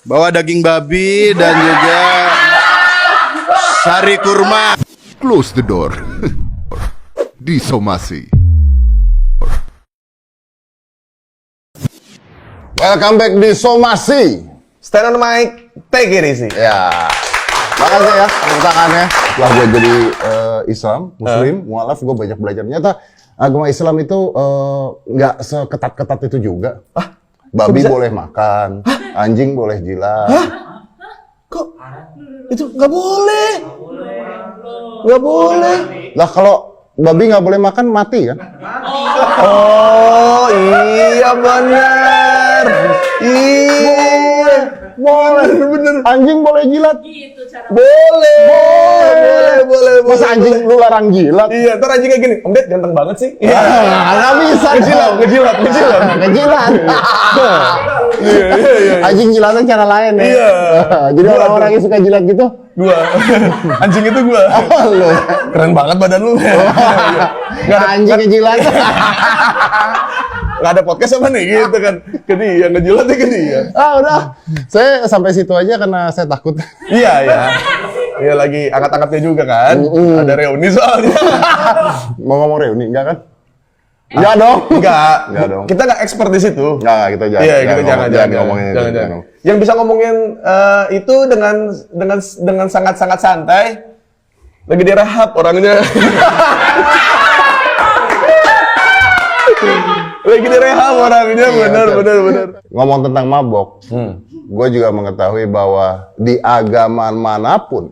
bawa daging babi dan juga sari kurma. Close the door. Disomasi. Welcome back di Somasi. Stand on mic, take it easy. Ya, makasih ya pertanyaannya. Setelah gue jadi Islam, Muslim, mualaf, gue banyak belajar. Ternyata agama Islam itu nggak seketat-ketat itu juga. Babi boleh makan, anjing boleh jilat. Kok itu nggak boleh? Nggak boleh. Lah kalau babi nggak boleh makan mati kan? Oh iya benar. Iya. Boleh bener. Anjing boleh jilat? Boleh. Masa anjing lu larang jilat? Iya, ntar anjing kayak gini. Om Ded ganteng banget sih. Iya. Nggak bisa. Ngejilat. Ngejilat. Iya. Anjing jilatnya cara lain ya. Iya. Jadi orang-orang yang suka jilat gitu. Gua. Anjing itu gua. Oh, lu. Keren banget badan lu. Anjing ngejilat. Nggak ada podcast apa nih gitu kan. Ke dia, ngejilatnya ke dia. Udah. Saya sampai situ aja karena saya takut. Iya. Iya lagi angkat-angkatnya juga kan. Ada reuni soalnya. Mau ngomong reuni enggak kan? Enggak dong. Enggak dong. Kita nggak expert di situ. Enggak, kita jangan. Iya, kita jangan ngomongin itu. Jangan. Yang bisa ngomongin itu dengan sangat-sangat santai. Lagi direhab orangnya. Lagi direhab orangnya, benar. Ngomong tentang mabok. Gue juga mengetahui bahwa di agama manapun,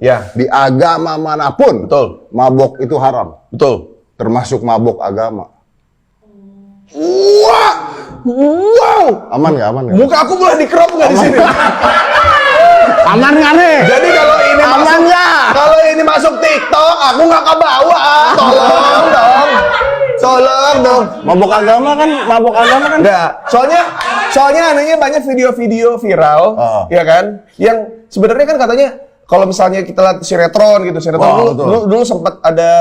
Betul. mabok itu haram. Betul. Termasuk mabok agama. Wow. Aman nggak? Muka aku boleh di-crop nggak di sini? Aman nggak nih? Jadi kalau ini Aman nggak? Kalau ini masuk TikTok, aku nggak kebawa. Tolong dong. Mabok agama kan? Enggak. Soalnya anehnya banyak video-video viral, ya kan? Yang sebenarnya kan katanya kalau misalnya kita lihat sinetron gitu, dulu sempat ada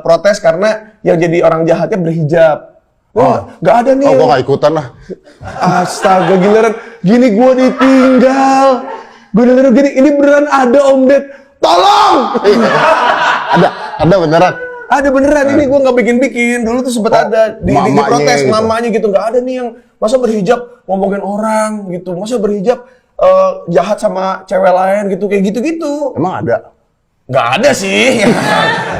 protes karena yang jadi orang jahatnya berhijab. Nggak ada nih. Gue nggak ikutan lah. Astaga, giliran gini gue ditinggal. Gue denger gini, ini beneran ada Om Ded. Tolong! Ada beneran. Ada beneran, ini gue nggak bikin-bikin. Dulu tuh sempat ada di protes gitu. Mamanya gitu. Nggak ada nih yang masa berhijab ngomongin orang gitu. Masa berhijab jahat sama cewek lain gitu. Kayak gitu-gitu. Emang ada? Nggak ada sih.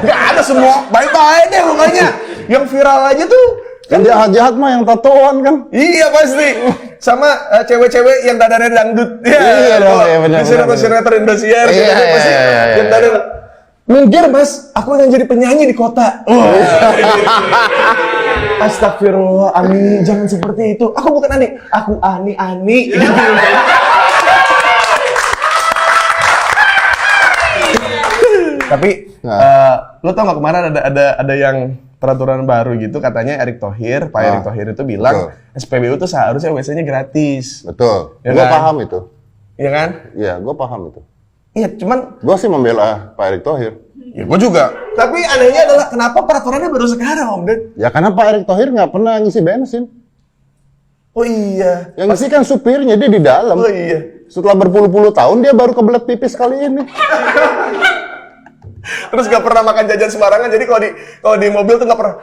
Nggak ada semua. Baik-baik deh pokoknya. Yang viral aja tuh. Yang jahat-jahat mah yang tatoan kan? Iya pasti. Sama cewek-cewek yang dadarnya dangdut. Iya dong, iya benar. Sinetron Indosiar. Iya. Yang dadar. Minggir mas, aku yang jadi penyanyi di kota. Astagfirullah, Ani, jangan seperti itu. Aku bukan Ani, aku Ani. Tapi, lo tau gak kemarin ada yang peraturan baru gitu, katanya Pak Erick Thohir itu bilang SPBU tuh seharusnya WC-nya gratis. Betul, Ya gue kan? paham itu. Iya kan? Iya, gue paham itu. Iya, cuman Gue sih membela Pak Erick Thohir. ya gue juga. Tapi anehnya adalah kenapa peraturannya baru sekarang, Om Ded? Ya karena Pak Erick Thohir nggak pernah ngisi bensin. Oh iya. Yang ngisi kan supirnya, dia di dalam. Oh iya. Setelah berpuluh-puluh tahun dia baru kebelet pipis kali ini. Terus gak pernah makan jajan sembarangan. Jadi kalau di mobil tuh gak pernah.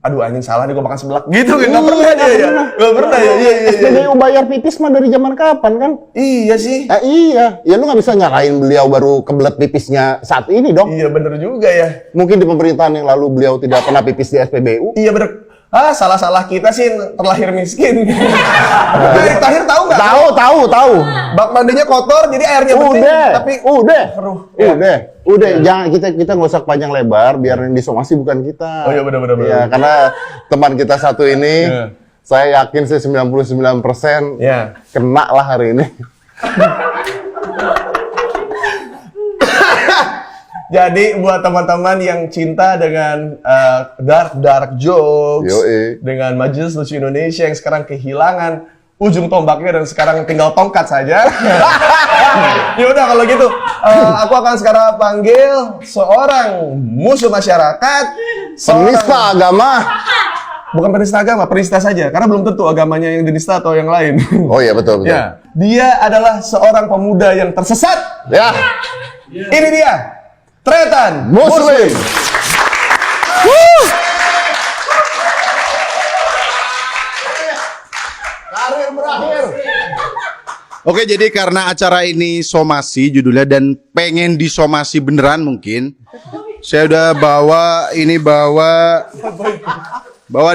Aduh anjing salah nih gue makan seblak. Gitu kan gak pernah dia ya. Gak pernah ya. Iya. SPBU bayar pipis mah dari zaman kapan kan? Iya sih. Iya. Ya lu nggak bisa nyalain beliau baru kebelet pipisnya saat ini dong. Iya bener juga ya. Mungkin di pemerintahan yang lalu beliau tidak pernah pipis di SPBU. Iya bener. Salah kita sih yang terlahir miskin. Pak Erick Thohir tahu nggak? Tahu. Bak mandinya kotor jadi airnya bersih. Tapi Udah. Jangan kita nggak usah panjang lebar biar yang disomasi bukan kita. Oh iya benar. Ya, karena teman kita satu ini saya yakin sih 99% kena lah hari ini. Jadi buat teman-teman yang cinta dengan dark jokes, dengan Majelis Lucu Indonesia yang sekarang kehilangan ujung tombaknya dan sekarang tinggal tongkat saja. Ya udah kalau gitu, aku akan sekarang panggil seorang musuh masyarakat, penista agama, bukan penista agama, penista saja. Karena belum tentu agamanya yang dinista atau yang lain. Oh iya betul. Ya, dia adalah seorang pemuda yang tersesat. Ya. Ini dia, Tretan Muslim. Karir berakhir. Oke, jadi karena acara ini somasi judulnya dan pengen disomasi beneran mungkin, saya udah bawa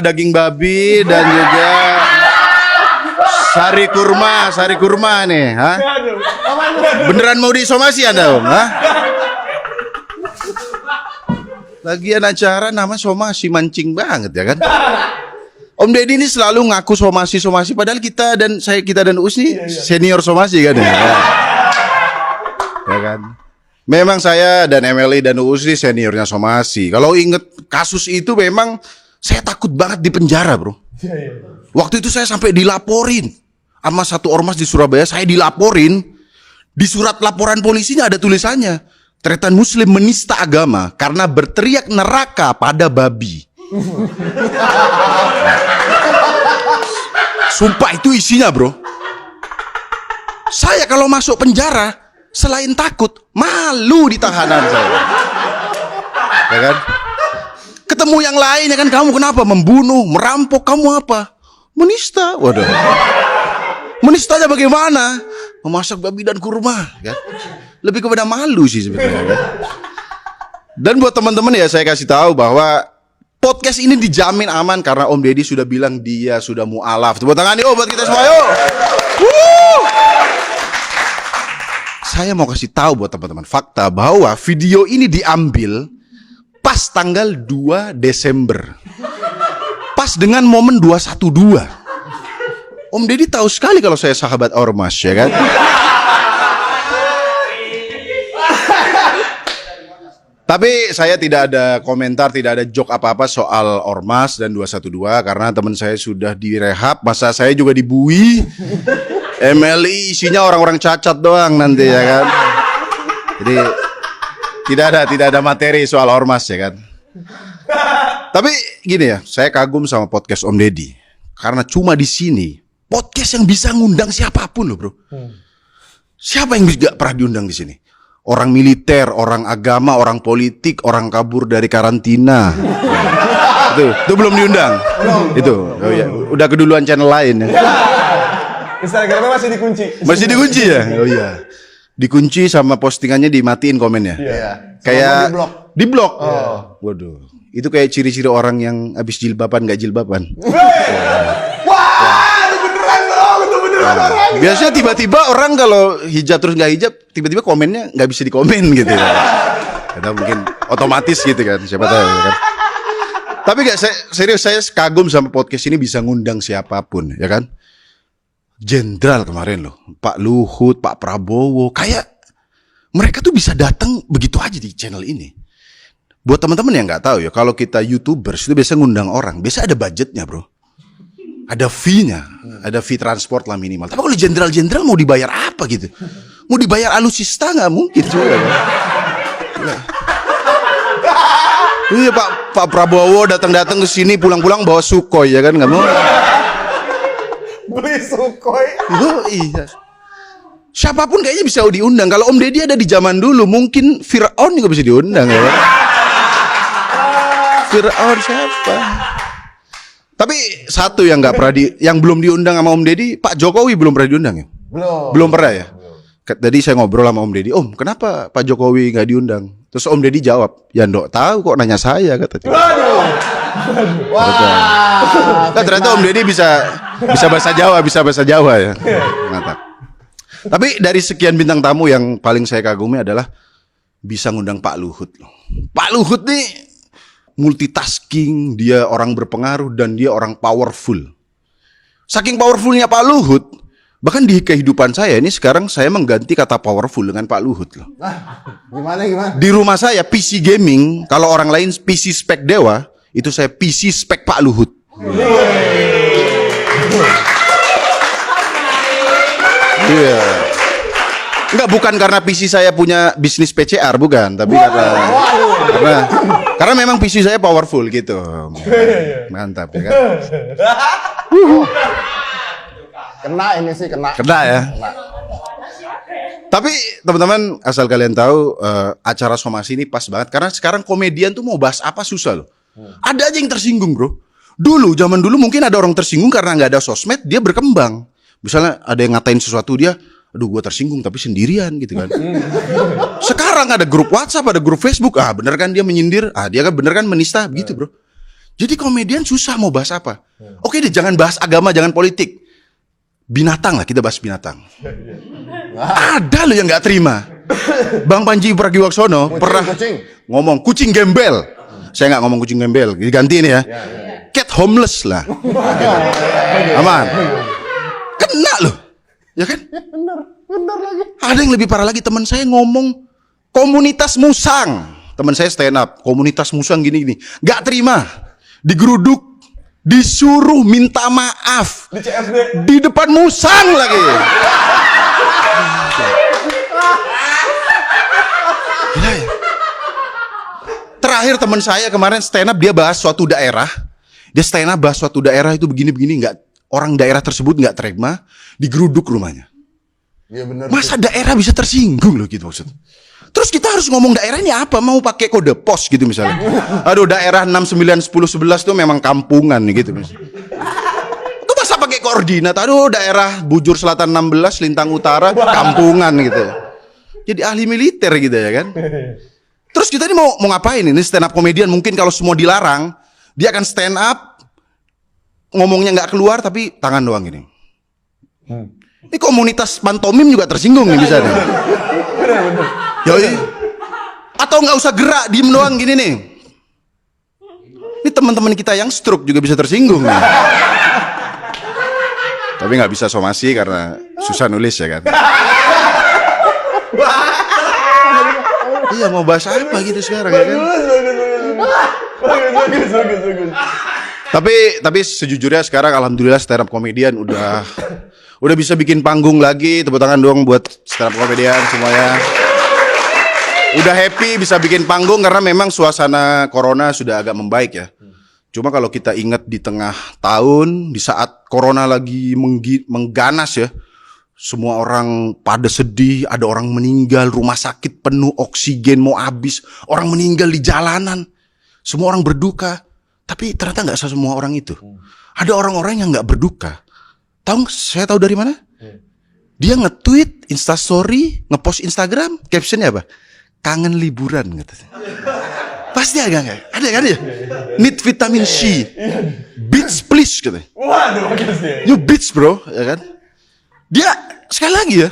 daging babi dan juga sari kurma nih, ha? Beneran mau disomasi Anda, Om? Ha? Lagian acara nama somasi mancing banget ya kan? Om Deddy ini selalu ngaku somasi, padahal kita dan Us nih senior somasi kan ya? Ya kan? Memang saya dan Emily dan Us nih seniornya somasi. Kalau inget kasus itu memang saya takut banget di penjara, bro. Waktu itu saya sampai dilaporin sama satu ormas di Surabaya. Saya dilaporin, di surat laporan polisinya ada tulisannya, Tretan Muslim menista agama karena berteriak neraka pada babi. Sumpah itu isinya, bro. Saya kalau masuk penjara selain takut, malu di tahanan saya. Ya kan? Ketemu yang lain ya kan, kamu kenapa membunuh, merampok, kamu apa? Menista. Waduh. Menistanya bagaimana? Memasak babi dan kurma, kan? Lebih kepada malu sih sebenarnya. Kan? Dan buat teman-teman ya saya kasih tahu bahwa podcast ini dijamin aman karena Om Deddy sudah bilang dia sudah mu'alaf. Tepuk tangan yuk buat kita semua yuk. Saya mau kasih tahu buat teman-teman fakta bahwa video ini diambil pas tanggal 2 Desember. Pas dengan momen 212. Om Deddy tahu sekali kalau saya sahabat ormas ya kan. Tapi saya tidak ada komentar, tidak ada joke apa-apa soal ormas dan 212 karena teman saya sudah direhab, masa saya juga dibui. MLI isinya orang-orang cacat doang nanti ya kan. Jadi tidak ada materi soal ormas ya kan. Tapi gini ya, saya kagum sama podcast Om Deddy karena cuma di sini podcast yang bisa ngundang siapapun loh, bro. Siapa yang gak pernah diundang di sini? Orang militer, orang agama, orang politik, orang kabur dari karantina. Itu belum diundang. Itu. Oh ya, udah keduluan channel lain ya. Instagramnya masih dikunci. Masih dikunci ya? Oh iya. Dikunci sama postingannya dimatiin komennya. Iya. Kayak di blok. Oh. Waduh. Itu kayak ciri-ciri orang yang habis jilbaban nggak jilbaban. Biasanya tiba-tiba orang kalau hijab terus nggak hijab, tiba-tiba komennya nggak bisa dikomen gitu ya. Atau mungkin otomatis gitu kan, siapa tahu ya kan. Tapi nggak, serius saya kagum sama podcast ini bisa ngundang siapapun ya kan. Jenderal kemarin loh, Pak Luhut, Pak Prabowo, kayak mereka tuh bisa datang begitu aja di channel ini. Buat teman-teman yang nggak tahu ya, kalau kita YouTubers itu biasa ngundang orang, biasa ada budgetnya, bro. Ada fee-nya, ada fee transport lah minimal. Tapi kalau jenderal-jenderal mau dibayar apa gitu? Mau dibayar alusista nggak mungkin juga kan? Iya Pak Prabowo datang ke sini pulang-pulang bawa Sukhoi ya kan, nggak mau? Beli Sukhoi. Oh, iya. Siapapun kayaknya bisa diundang. Kalau Om Deddy ada di zaman dulu, mungkin Fir'aun juga bisa diundang ya. Fir'aun siapa? Tapi satu yang nggak pernah yang belum diundang sama Om Deddy, Pak Jokowi belum pernah diundang ya? Belum pernah ya? Tadi saya ngobrol sama Om Deddy, Om kenapa Pak Jokowi nggak diundang? Terus Om Deddy jawab, ya ndok tahu kok nanya saya kata dia. Wah. Nah, ternyata Om Deddy bisa bahasa Jawa ya. Mantap. Tapi dari sekian bintang tamu yang paling saya kagumi adalah bisa ngundang Pak Luhut loh. Pak Luhut nih multitasking, dia orang berpengaruh dan dia orang powerful. Saking powerfulnya Pak Luhut, bahkan di kehidupan saya ini sekarang saya mengganti kata powerful dengan Pak Luhut loh. Gimana? Di rumah saya PC gaming, kalau orang lain PC spek Dewa, itu saya PC spek Pak Luhut. Iya. Enggak, bukan karena PC saya punya bisnis PCR, bukan, tapi karena memang PC saya powerful gitu. Mantap ya kan. Kena ini sih, kena. Kena ya. Tapi teman-teman, asal kalian tahu acara somasi ini pas banget karena sekarang komedian tuh mau bahas apa susah loh. Ada aja yang tersinggung, bro. Zaman dulu mungkin ada orang tersinggung karena nggak ada sosmed, dia berkembang. Misalnya ada yang ngatain sesuatu, dia, aduh gua tersinggung tapi sendirian gitu kan. Sekarang ada grup WhatsApp, ada grup Facebook, bener kan dia menyindir, dia kan bener kan menista, begitu bro. Jadi komedian susah mau bahas apa. Oke deh, jangan bahas agama, jangan politik. Binatang lah, kita bahas binatang. Ada loh yang nggak terima. Bang Panji Pragiwaksono pernah ngomong kucing gembel. Saya nggak ngomong kucing gembel, diganti nih ya. Cat homeless lah. Aman. Kena loh, ya kan? Bener lagi. Ada yang lebih parah lagi, teman saya ngomong komunitas musang. Teman saya stand up, komunitas musang gini-gini. Gak terima, digeruduk, disuruh minta maaf Di CFD. di depan musang lagi. Gila ya? Terakhir teman saya kemarin stand up, dia bahas suatu daerah. Dia stand up bahas suatu daerah itu begini-begini, nggak, orang daerah tersebut nggak terima, digeruduk rumahnya. Iya bener. Masa daerah bisa tersinggung loh gitu maksud. Terus kita harus ngomong daerah ini apa? Mau pakai kode pos gitu misalnya. Aduh, daerah 6, 9, 10, 11 tuh memang kampungan gitu. Itu masa pakai koordinat? Aduh, daerah Bujur Selatan 16, Lintang Utara, kampungan gitu. Jadi ahli militer gitu ya kan. Terus kita ini mau ngapain? Ini stand up komedian, mungkin kalau semua dilarang, dia akan stand up, ngomongnya nggak keluar tapi tangan doang gini. Ini komunitas pantomim juga tersinggung nih bisa nih. Yoi. Atau nggak usah gerak, diem doang gini nih. Ini teman-teman kita yang stroke juga bisa tersinggung nih. Tapi nggak bisa somasi karena susah nulis ya kan. Iya, mau bahas apa gitu sekarang ya kan? Bagus. Tapi sejujurnya sekarang alhamdulillah stand up komedian udah bisa bikin panggung lagi. Tepuk tangan dong buat stand up komedian semuanya. Udah happy bisa bikin panggung karena memang suasana corona sudah agak membaik ya. Cuma kalau kita ingat di tengah tahun, di saat corona lagi mengganas ya, semua orang pada sedih, ada orang meninggal, rumah sakit penuh, oksigen mau habis, orang meninggal di jalanan, semua orang berduka. Tapi ternyata nggak semua orang itu. Ada orang-orang yang nggak berduka. Saya tahu dari mana? Dia nge-tweet, Instastory, nge-post Instagram, captionnya apa? Kangen liburan katanya. Pasti ada nggak? Ada kan ya? Need vitamin C. Beach please katanya. Waduh, bagus dia. You beach bro, ya kan? Dia sekali lagi ya,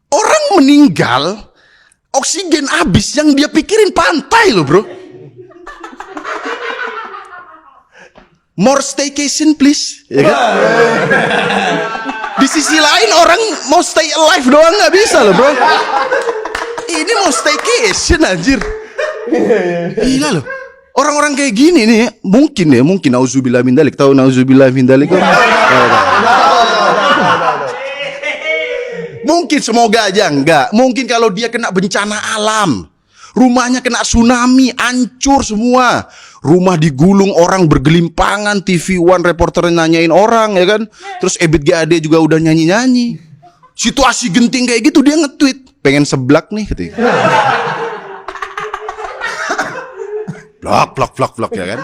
orang meninggal, oksigen habis, yang dia pikirin pantai loh bro. More staycation please, ya kan? Di sisi lain orang mau stay alive doang nggak bisa loh bro. Ini mau staycation anjir. Gila loh. Orang-orang kayak gini nih, mungkin nauzubillah min dzalik. Tahu nauzubillah min dzalik? Mungkin, semoga aja enggak. Mungkin kalau dia kena bencana alam, rumahnya kena tsunami, hancur semua. Rumah digulung, orang bergelimpangan, TV One reporter nanyain orang ya kan. Terus Ebit GAD juga udah nyanyi-nyanyi. Situasi genting kayak gitu dia nge-tweet, pengen seblak nih gitu. Blok ya kan.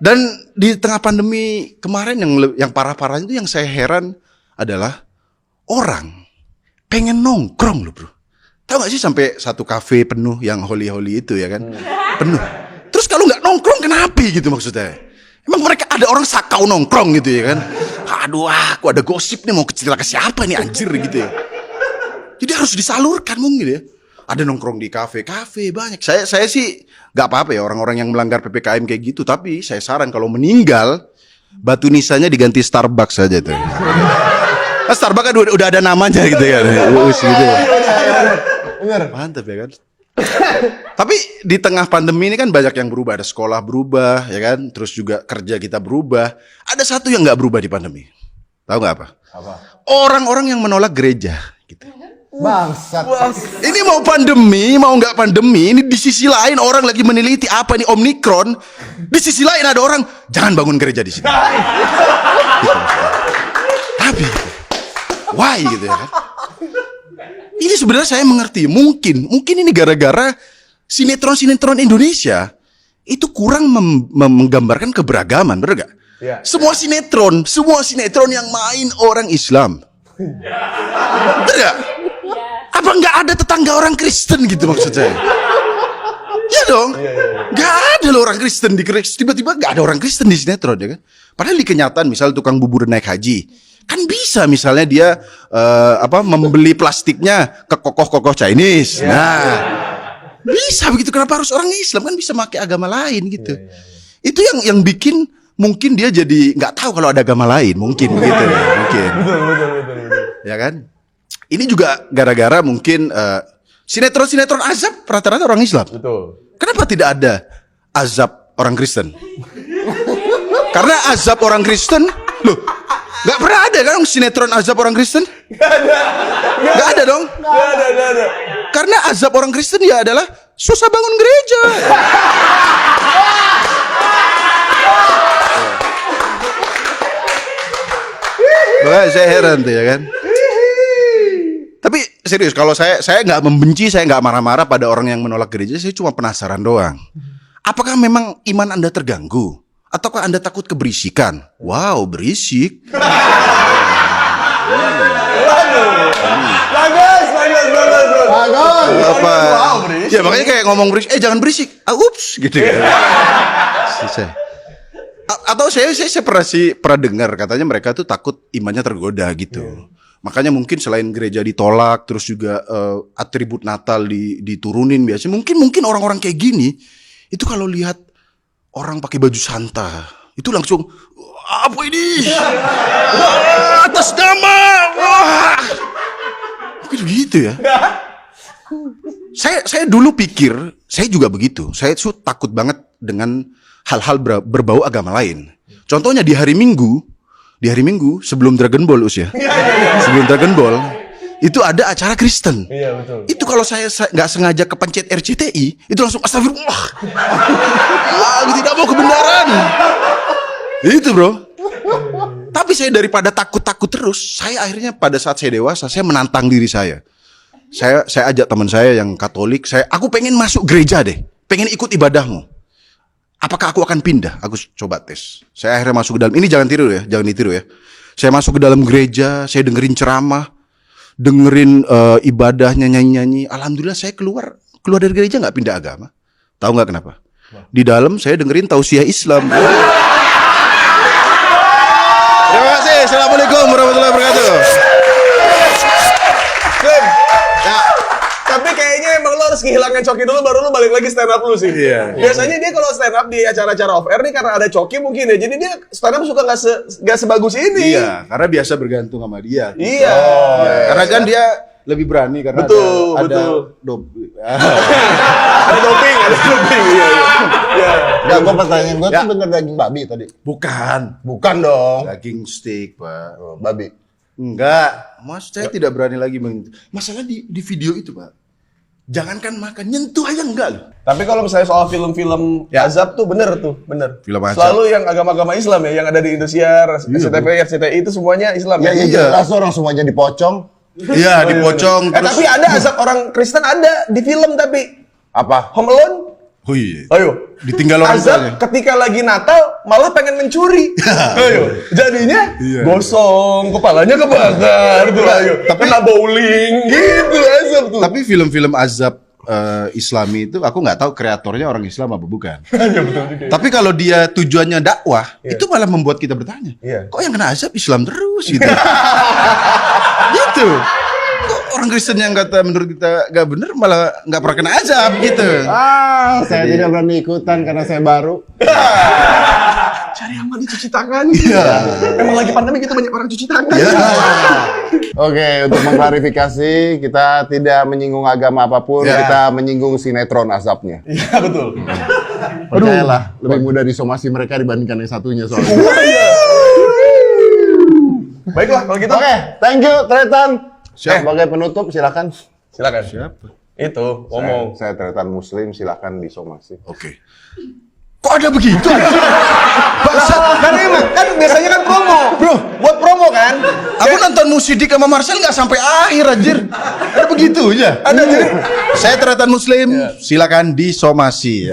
Dan di tengah pandemi kemarin yang parah-parahnya itu yang saya heran adalah orang pengen nongkrong loh bro. Tahu gak sih sampai satu kafe penuh yang holy itu ya kan? Penuh. Terus kalau nggak nongkrong kenapa gitu maksudnya? Emang mereka ada orang sakau nongkrong gitu ya kan? Aduh, aku ada gosip nih mau cerita ke siapa nih anjir gitu ya. Jadi harus disalurkan mungkin ya. Ada nongkrong di kafe banyak. Saya sih nggak apa-apa ya orang-orang yang melanggar PPKM kayak gitu. Tapi saya saran kalau meninggal, batu nisannya diganti Starbucks saja tuh. Starbucks kan udah ada namanya gitu ya. Gitu. Mantap ya kan. Tapi di tengah pandemi ini kan banyak yang berubah. Ada sekolah berubah ya kan. Terus juga kerja kita berubah. Ada satu yang nggak berubah di pandemi. Tahu nggak apa? Orang-orang yang menolak gereja. Gitu. Bangsat. Ini mau pandemi, mau nggak pandemi, ini di sisi lain orang lagi meneliti apa ini Omikron. Di sisi lain ada orang, jangan bangun gereja di sini. Gitu. Tapi, why gitu ya kan? Ini sebenarnya saya mengerti, mungkin ini gara-gara sinetron Indonesia itu kurang menggambarkan keberagaman, bener gak? Ya. Semua sinetron yang main orang Islam. Bener gak? Apa nggak ada tetangga orang Kristen gitu maksud saya? Ya dong, nggak ada loh orang Kristen tiba-tiba nggak ada orang Kristen di sinetron ya kan? Padahal di kenyataan misal tukang bubur naik haji kan bisa misalnya dia membeli plastiknya ke kokoh Chinese. Nah, bisa begitu. Kenapa harus orang Islam kan bisa pakai agama lain gitu? Itu yang bikin mungkin dia jadi nggak tahu kalau ada agama lain mungkin begitu ya mungkin. Betul. Ya kan? Ini juga gara-gara mungkin sinetron azab rata-rata orang Islam. Betul. Kenapa tidak ada azab orang Kristen? Karena azab orang Kristen, loh, nggak pernah ada kan sinetron azab orang Kristen? Nggak ada dong. Nggak ada. Karena azab orang Kristen ya adalah susah bangun gereja. Makanya saya heran tuh ya kan. Tapi serius, kalau saya nggak membenci, saya nggak marah-marah pada orang yang menolak gereja. Saya cuma penasaran doang. Apakah memang iman Anda terganggu? Ataukah Anda takut keberisikan? Wow, berisik. Bagus. Apa? Ya makanya kayak ngomong berisik. Jangan berisik. Ups, gitu kan. Atau saya pernah dengar katanya mereka tuh takut imannya tergoda gitu. Makanya mungkin selain gereja ditolak, terus juga atribut Natal diturunin biasanya. Mungkin orang-orang kayak gini itu kalau lihat orang pakai baju Santa, itu langsung apa ini? Wah, atas nama. Wah. Mungkin begitu ya. Saya dulu pikir, saya juga begitu. Saya tuh takut banget dengan hal-hal berbau agama lain. Contohnya di hari Minggu sebelum Dragon Ball sebelum Dragon Ball itu ada acara Kristen. Iya betul. Itu kalau saya nggak sengaja kepencet RCTI, itu langsung astagfirullah. Aku tidak mau kebenaran. Itu bro. Tapi saya daripada takut terus, saya akhirnya pada saat saya dewasa, saya menantang diri saya. Saya ajak teman saya yang Katolik, aku pengen masuk gereja deh, pengen ikut ibadahmu. Apakah aku akan pindah? Aku coba tes. Saya akhirnya masuk ke dalam. Ini jangan ditiru ya. Saya masuk ke dalam gereja, saya dengerin ceramah, dengerin ibadahnya, nyanyi-nyanyi. Alhamdulillah saya keluar dari gereja nggak pindah agama. Tahu nggak kenapa? Di dalam saya dengerin tausiah Islam. Terima kasih. Assalamualaikum warahmatullahi wabarakatuh. Tapi kayaknya emang lo harus kehilangan Coki dulu baru lo balik lagi stand up lu sih. Iya. Biasanya dia kalau stand up di acara-acara off air nih karena ada Coki mungkin ya. Jadi dia stand up suka nggak sebagus ini. Iya, karena biasa bergantung sama dia. Iya. Karena kan dia lebih berani karena betul. ada ada doping. Iya. Enggak, gue pertanyaan gue tuh bener daging babi tadi. Bukan dong. daging steak, Pak. Babi. Enggak, Mas, saya tidak berani lagi masalah di video itu, Pak. Jangankan makan, nyentuh aja enggak loh. Tapi kalau misalnya soal film-film azab tuh bener. Film azab. Selalu yang agama-agama Islam ya, yang ada di Indosiar, SCTV, RCTI itu semuanya Islam ya. Iya, jelas orang semuanya dipocong. Iya, dipocong terus. Tapi ada azab orang Kristen ada di film tapi. Apa? Home Alone? Oh iya. Ayo. Ditinggal orang azab tuanya. ketika lagi Natal malah pengen mencuri. Ayo. Jadinya gosong, kepalanya kebakar tuh ayo. Tapi kena bowling gitu azab tuh. Tapi film-film azab Islami itu aku nggak tahu kreatornya orang Islam apa bukan. Iya betul juga. Tapi kalau dia tujuannya dakwah, itu malah membuat kita bertanya. Kok yang kena azab Islam terus gitu? Gitu. Kok orang Kristen yang kata menurut kita gak bener malah gak pernah kena azab gitu. Saya tidak berani ikutan karena saya baru. Cari aman cuci tangan. Emang lagi pandemi gitu banyak orang cuci tangan. Oke, untuk mengklarifikasi, kita tidak menyinggung agama apapun, kita menyinggung sinetron azabnya. Iya betul. Percayalah, lebih mudah disomasi mereka dibandingkan yang satunya soalnya. Baiklah kalau gitu. Oke, thank you Tretan. Siap. Sebagai penutup silakan. Silakan. Siapa? Itu ngomong. Saya Tretan Muslim, silakan disomasi. Oke. Kok ada begitu? Bangsat, kan emang kan biasanya kan promo, bro. Buat promo kan. Aku nonton Musidik sama Marcel nggak sampai akhir anjir. Ada begitunya. Ada jadi. Saya Tretan Muslim, silakan disomasi.